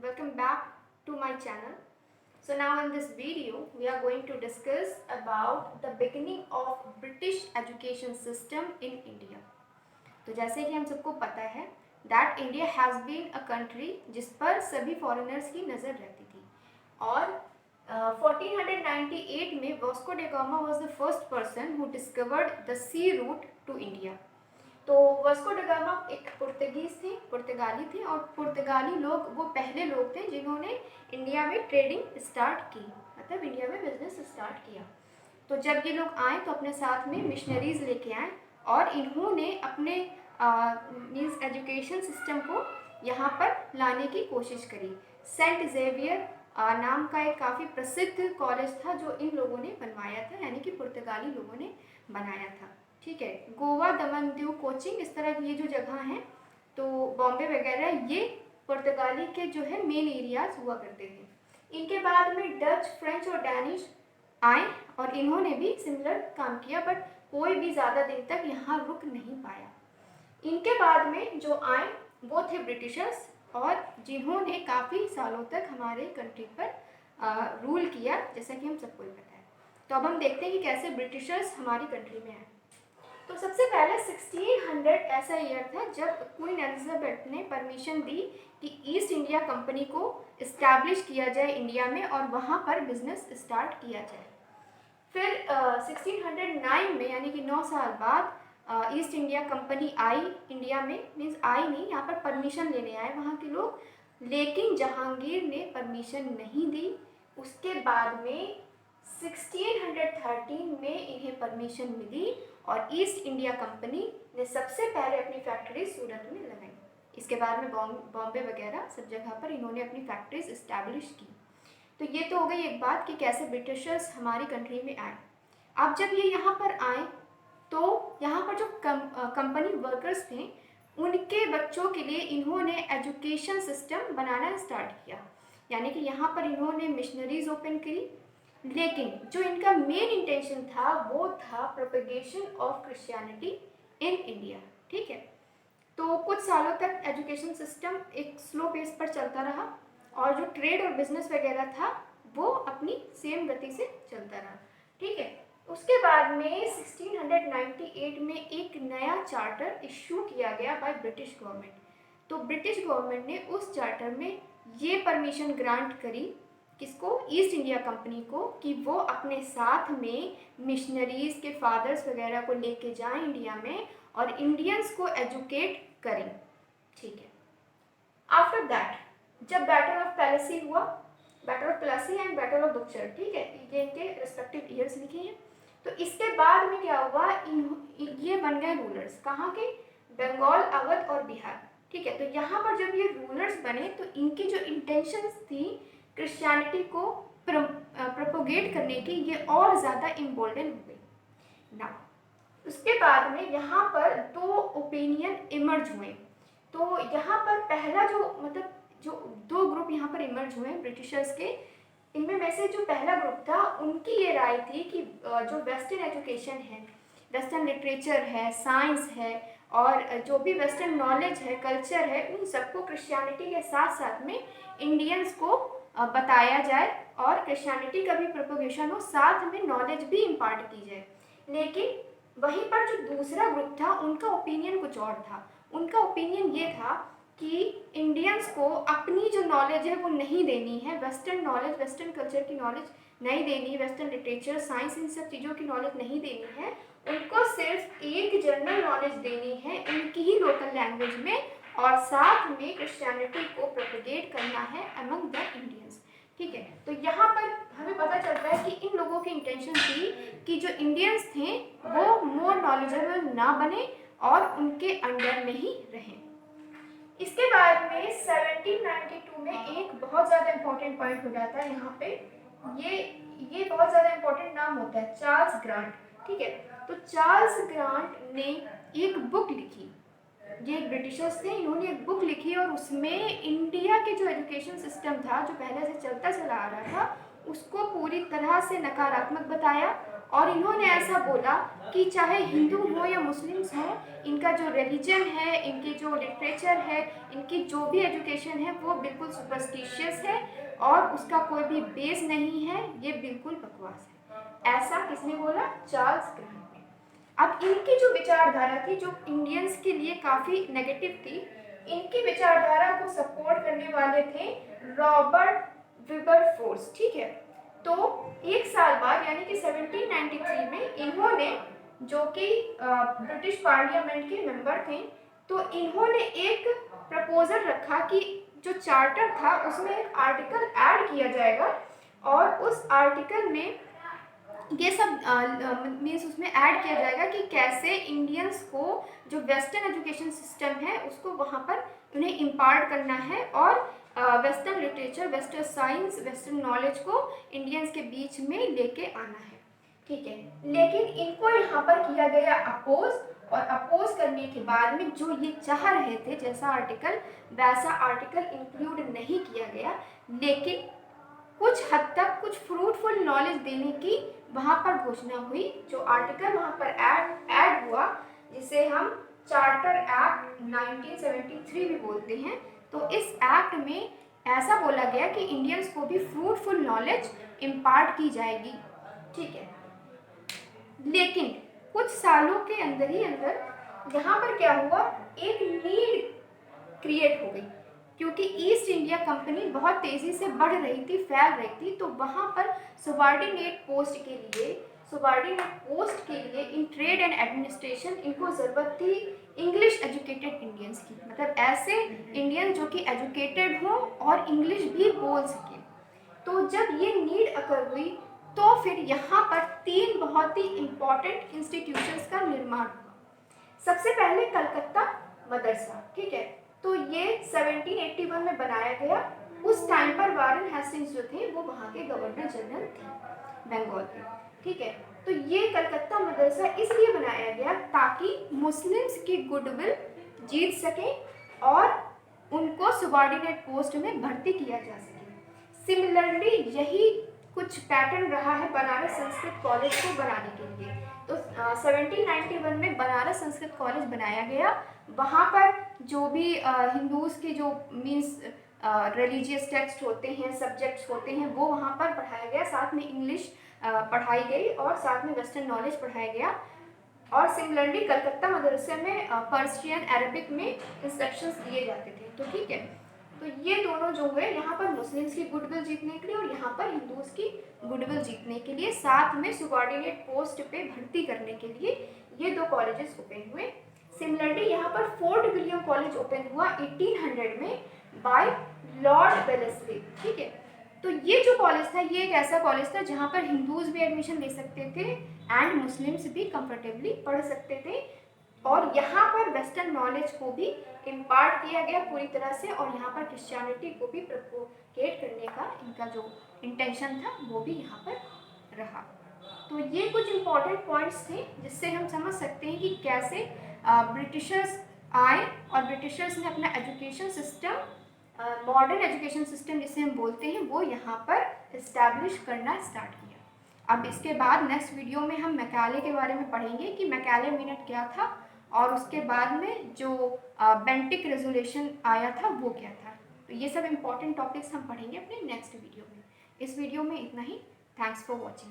welcome back to my channel. So now in this video we are going to discuss about the beginning of British education system in India. तो जैसे कि हम सबको पता है that India has been a country जिस पर सभी foreigners की नज़र रहती थी और 1498 में Vasco D gamma was the first person who discovered the sea route to India. तो वास्को डी गामा एक पुर्तगाली थे और पुर्तगाली लोग वो पहले लोग थे जिन्होंने इंडिया में ट्रेडिंग स्टार्ट की, मतलब इंडिया में बिजनेस स्टार्ट किया। तो जब ये लोग आए तो अपने साथ में मिशनरीज लेके आए और इन्होंने अपने मीन्स एजुकेशन सिस्टम को यहाँ पर लाने की कोशिश करी। सेंट जेवियर नाम का एक काफ़ी प्रसिद्ध कॉलेज था जो इन लोगों ने बनवाया था, यानी कि पुर्तगाली लोगों ने बनाया था। ठीक है, गोवा, दमन, दीव, कोचिंग, इस तरह की ये जो जगह हैं, तो बॉम्बे वगैरह, ये पुर्तगाली के जो है मेन एरियाज हुआ करते थे। इनके बाद में डच, फ्रेंच और डैनिश आए और इन्होंने भी सिमिलर काम किया, बट कोई भी ज़्यादा दिन तक यहाँ रुक नहीं पाया। इनके बाद में जो आए वो थे ब्रिटिशर्स, और जिन्होंने काफ़ी सालों तक हमारे कंट्री पर रूल किया, जैसा कि हम सबको पता है। तो अब हम देखते हैं कि कैसे ब्रिटिशर्स हमारी कंट्री में आए। तो सबसे पहले 1600 ऐसा ईयर था जब क्वीन एलिजाबेथ ने परमिशन दी कि ईस्ट इंडिया कंपनी को इस्टेब्लिश किया जाए इंडिया में और वहाँ पर बिजनेस स्टार्ट किया जाए। फिर 1609 में, यानी कि 9 साल बाद ईस्ट इंडिया कंपनी आई इंडिया में। मीन्स आई नहीं, यहाँ पर परमिशन लेने आए वहाँ के लोग, लेकिन जहांगीर ने परमिशन नहीं दी। उसके बाद में 1613 में इन्हें परमिशन मिली और ईस्ट इंडिया कंपनी ने सबसे पहले अपनी फैक्ट्री सूरत में लगाई। इसके बाद में बॉम्बे वगैरह सब जगह पर इन्होंने अपनी फैक्ट्रीज इस्टेब्लिश की। तो ये तो हो गई एक बात कि कैसे ब्रिटिशर्स हमारी कंट्री में आए। अब जब ये यहाँ पर आए तो यहाँ पर जो कंपनी वर्कर्स थे उनके बच्चों के लिए इन्होंने एजुकेशन सिस्टम बनाना स्टार्ट किया, यानी कि यहाँ पर इन्होंने मिशनरीज ओपन करी। लेकिन जो इनका मेन इंटेंशन था वो था propagation of Christianity in India. ठीक है, तो कुछ सालों तक एजुकेशन सिस्टम एक स्लो पेस पर चलता रहा और जो ट्रेड और बिजनेस वगैरह था वो अपनी सेम गति से चलता रहा। ठीक है, उसके बाद में 1698 में एक नया चार्टर इशू किया गया बाय ब्रिटिश गवर्नमेंट। तो ब्रिटिश गवर्नमेंट ने उस चार्टर में ये परमिशन ग्रांट करी, किसको? ईस्ट इंडिया कंपनी को, कि वो अपने साथ में मिशनरीज के फादर्स वगैरह को लेके जाएं इंडिया में और इंडियंस को एजुकेट करें। ठीक है, आफ्टर दैट जब बैटल ऑफ प्लेसी हुआ, battle of Plassey and battle of Buxar, ठीक है, ये इनके रिस्पेक्टिव ईयर्स लिखे हैं। तो इसके बाद में क्या हुआ, ये बन गए रूलर्स, कहाँ के? बंगाल, अवध और बिहार। ठीक है, तो यहाँ पर जब ये रूलर्स बने तो इनकी जो इंटेंशंस थी क्रिश्चियनिटी को प्रोपोगेट करने की, ये और ज़्यादा इम्बोल्डन हो गई ना। उसके बाद में यहाँ पर दो ओपिनियन इमर्ज हुए। तो यहाँ पर पहला जो दो ग्रुप यहाँ पर इमर्ज हुए ब्रिटिशर्स के, इनमें में से जो पहला ग्रुप था उनकी ये राय थी कि जो वेस्टर्न एजुकेशन है, वेस्टर्न लिटरेचर है, साइंस है और जो भी वेस्टर्न नॉलेज है, कल्चर है, उन सबको क्रिश्चियनिटी के साथ साथ में इंडियंस को बताया जाए और क्रिश्चियनिटी का भी प्रोपोगेशन हो, साथ में नॉलेज भी इम्पार्ट की जाए। लेकिन वहीं पर जो दूसरा ग्रुप था उनका ओपिनियन कुछ और था। उनका ओपिनियन ये था कि इंडियंस को अपनी जो नॉलेज है वो नहीं देनी है, वेस्टर्न नॉलेज, वेस्टर्न कल्चर की नॉलेज नहीं देनी, वेस्टर्न लिटरेचर, साइंस, इन सब चीज़ों की नॉलेज नहीं देनी है। उनको सिर्फ एक जनरल नॉलेज देनी है उनकी ही लोकल लैंग्वेज में, और साथ में क्रिश्चियनिटी को प्रोपेगेट करना है अमंग द इंडियंस। ठीक है, तो यहाँ पर हमें पता चलता है कि इन लोगों की इंटेंशन थी कि जो इंडियंस थे वो मोर नॉलेजेबल ना बने और उनके अंडर में ही रहें। इसके बाद में 1792 में एक बहुत ज़्यादा इम्पोर्टेंट पॉइंट हो जाता है यहाँ पे, ये बहुत ज़्यादा इम्पोर्टेंट नाम होता है चार्ल्स ग्रांट। ठीक है, तो चार्ल्स ग्रांट ने एक बुक लिखी, ये ब्रिटिशर्स थे, इन्होंने एक बुक लिखी और उसमें इंडिया के जो एजुकेशन सिस्टम था जो पहले से चलता चला आ रहा था उसको पूरी तरह से नकारात्मक बताया और इन्होंने ऐसा बोला कि चाहे हिंदू हो या मुस्लिम्स हो, इनका जो रिलीजन है, इनके जो लिटरेचर है, इनकी जो भी एजुकेशन है वो बिल्कुल सुपरस्टिशियस है और उसका कोई भी बेस नहीं है, ये बिल्कुल बकवास है। ऐसा किसने बोला? चार्ल्स ग्राहम ने। अब इनकी जो विचारधारा थी, जो इंडियंस के लिए काफ़ी नेगेटिव थी, इनकी विचारधारा को सपोर्ट करने वाले थे रॉबर्ट विबरफोर्स, ठीक है। तो एक साल बाद यानी कि 1793 में इन्होंने, जो कि ब्रिटिश पार्लियामेंट के मेंबर थे, तो इन्होंने एक प्रपोजल रखा कि जो चार्टर था उसमें एक आर्टिकल ऐड किया जाएगा और उस आर्टिकल में ये सब मीन्स उसमें ऐड किया जाएगा कि कैसे इंडियंस को जो वेस्टर्न एजुकेशन सिस्टम है उसको वहाँ पर उन्हें इम्पार्ट करना है और western literature, western science, western knowledge को इंडियंस के बीच में लेके आना है, ठीक है। लेकिन इनको यहाँ पर किया गया अपोज, और अपोज करने के बाद में जो ये चाह रहे थे जैसा आर्टिकल वैसा आर्टिकल इंक्लूड नहीं किया गया, लेकिन कुछ हद तक कुछ फ्रूटफुल नॉलेज देने की वहाँ पर घोषणा हुई। जो आर्टिकल वहाँ पर ऐड हुआ, जिसे हम चार्टर एक्ट 1973 भी बोलते हैं, तो इस एक्ट में ऐसा बोला गया कि इंडियंस को भी फ्रूटफुल नॉलेज इम्पार्ट की जाएगी, ठीक है। लेकिन कुछ सालों के अंदर ही अंदर यहाँ पर क्या हुआ, एक नीड क्रिएट हो गई, क्योंकि ईस्ट इंडिया कंपनी बहुत तेज़ी से बढ़ रही थी, फैल रही थी, तो वहाँ पर सुबार्डिनेट पोस्ट के लिए इन ट्रेड एंड एडमिनिस्ट्रेशन इनको ज़रूरत थी इंग्लिश एजुकेटेड इंडियंस की, मतलब ऐसे इंडियन जो कि एजुकेटेड हों और इंग्लिश भी बोल सकें। तो जब ये नीड अकर हुई तो फिर यहाँ पर 3 बहुत ही इम्पॉर्टेंट इंस्टीट्यूशंस का निर्माण हुआ। सबसे पहले कलकत्ता मदरसा, ठीक है, तो ये 1781 में बनाया गया। उस टाइम पर वारेन हेस्टिंग्स जो थे वो वहाँ के गवर्नर जनरल थे बंगाल के, ठीक है। तो ये कलकत्ता मदरसा इसलिए बनाया गया ताकि मुस्लिम्स की गुडविल जीत सके और उनको सबॉर्डिनेट पोस्ट में भर्ती किया जा सके। सिमिलरली यही कुछ पैटर्न रहा है बनारस संस्कृत कॉलेज को बनाने के लिए। तो 1791 में बनारस संस्कृत कॉलेज बनाया गया। वहाँ पर जो भी हिंदूज़ के जो मीन्स रिलीजियस टेक्स्ट होते हैं, सब्जेक्ट्स होते हैं, वो वहाँ पर पढ़ाया गया, साथ में इंग्लिश पढ़ाई गई और साथ में वेस्टर्न नॉलेज पढ़ाया गया। और सिमिलरली कलकत्ता मदरसे में पर्शियन अरबिक में इंस्ट्रक्शंस दिए जाते थे, तो ठीक है। तो ये दोनों जो है यहाँ पर मुस्लिम्स की गुडविल जीतने के लिए और यहाँ पर हिंदूज़ की गुडविल जीतने के लिए, साथ में सुबॉर्डिनेट पोस्ट पे भर्ती करने के लिए ये 2 कॉलेजेस ओपन हुए। सिमिलरली यहाँ पर फोर्ट विलियम कॉलेज ओपन हुआ 1800 में बाय लॉर्ड वेलेस्ली, ठीक है। तो ये जो कॉलेज था ये एक ऐसा कॉलेज था जहाँ पर हिंदूज़ भी एडमिशन ले सकते थे एंड मुस्लिम्स भी कंफर्टेबली पढ़ सकते थे, और यहाँ पर वेस्टर्न नॉलेज को भी इम्पार्ट किया गया पूरी तरह से, और यहाँ पर क्रिश्चियनिटी को भी प्रोपोगेट करने का इनका जो इंटेंशन था वो भी यहाँ पर रहा। तो ये कुछ इम्पॉर्टेंट पॉइंट्स थे जिससे हम समझ सकते हैं कि कैसे ब्रिटिशर्स आए और ब्रिटिशर्स ने अपना education system, modern education system जिसे हम बोलते हैं, वो यहाँ पर इस्टेब्लिश करना स्टार्ट किया। अब इसके बाद नेक्स्ट वीडियो में हम मैकाले के बारे में पढ़ेंगे कि मैकाले मिनट क्या था, और उसके बाद में जो बेंटिक रेजोल्यूशन आया था वो क्या था। तो ये सब इम्पॉर्टेंट टॉपिक्स हम पढ़ेंगे अपने नेक्स्ट वीडियो में। इस वीडियो में इतना ही। Thanks for watching.